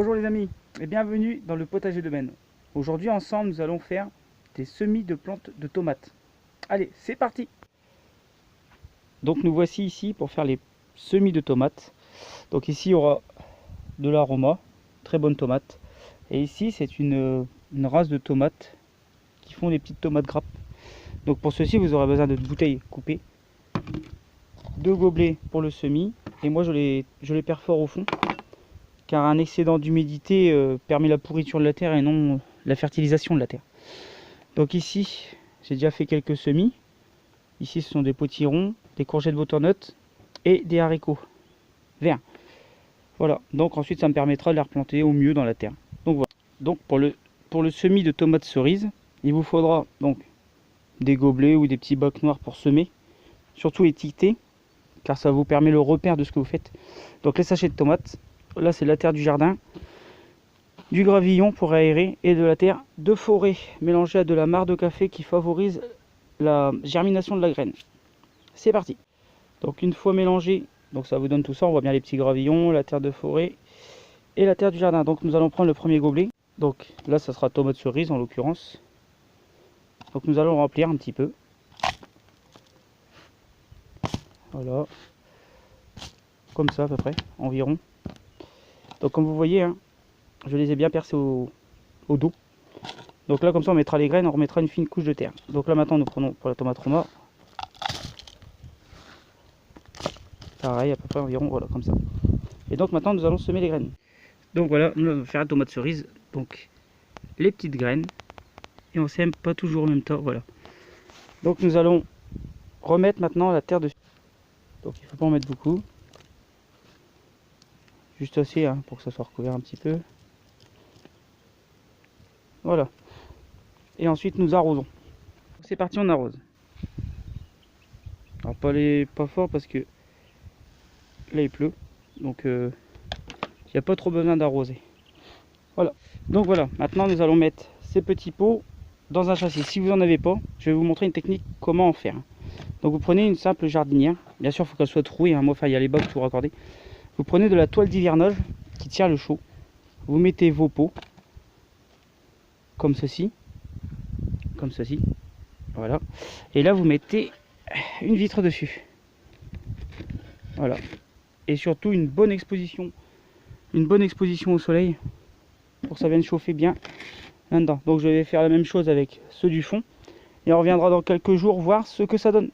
Bonjour les amis et bienvenue dans le potager de Ben. Aujourd'hui ensemble nous allons faire des semis de plantes de tomates. Allez, c'est parti. Donc nous voici ici pour faire les semis de tomates. Donc ici il y aura de l'aroma, très bonne tomate. Et ici c'est une race de tomates qui font des petites tomates grappes. Donc pour ceci vous aurez besoin de bouteilles coupées, 2 gobelets pour le semis, et moi je les perfore au fond car un excédent d'humidité permet la pourriture de la terre et non la fertilisation de la terre. Donc ici j'ai déjà fait quelques semis. Ici ce sont des potirons, des courgettes butternut et des haricots verts. Voilà, donc ensuite ça me permettra de les replanter au mieux dans la terre. Donc voilà. Donc pour le semis de tomates cerises, il vous faudra donc des gobelets ou des petits bacs noirs pour semer, surtout étiquetés car ça vous permet le repère de ce que vous faites. Donc les sachets de tomates, là c'est de la terre du jardin, du gravillon pour aérer et de la terre de forêt mélangée à de la marc de café qui favorise la germination de la graine. C'est parti. Donc une fois mélangé, donc ça vous donne tout ça, on voit bien les petits gravillons, la terre de forêt et la terre du jardin. Donc nous allons prendre le premier gobelet. Donc là ça sera tomate cerise en l'occurrence. Donc nous allons remplir un petit peu. Voilà. Comme ça à peu près, environ. Donc comme vous voyez, hein, je les ai bien percés au dos. Donc là comme ça on mettra les graines, on remettra une fine couche de terre. Donc là maintenant nous prenons pour la tomate roma. Pareil à peu près environ, voilà comme ça. Et donc maintenant nous allons semer les graines. Donc voilà, nous allons faire la tomate cerise. Donc les petites graines. Et on sème pas toujours en même temps, voilà. Donc nous allons remettre maintenant la terre dessus. Donc il ne faut pas en mettre beaucoup. Juste assez hein, pour que ça soit recouvert un petit peu. Voilà. Et ensuite nous arrosons. C'est parti, on arrose. Alors pas fort parce que là il pleut. Donc il n'y a pas trop besoin d'arroser. Voilà. Donc voilà, maintenant nous allons mettre ces petits pots dans un châssis. Si vous n'en avez pas, je vais vous montrer une technique comment en faire. Donc vous prenez une simple jardinière. Bien sûr il faut qu'elle soit trouée, hein. Moi il y a les bacs tout raccordés. Vous prenez de la toile d'hivernage qui tire le chaud. Vous mettez vos pots comme ceci. Comme ceci. Voilà. Et là vous mettez une vitre dessus. Voilà. Et surtout une bonne exposition au soleil pour que ça vienne chauffer bien là-dedans. Donc je vais faire la même chose avec ceux du fond et on reviendra dans quelques jours voir ce que ça donne.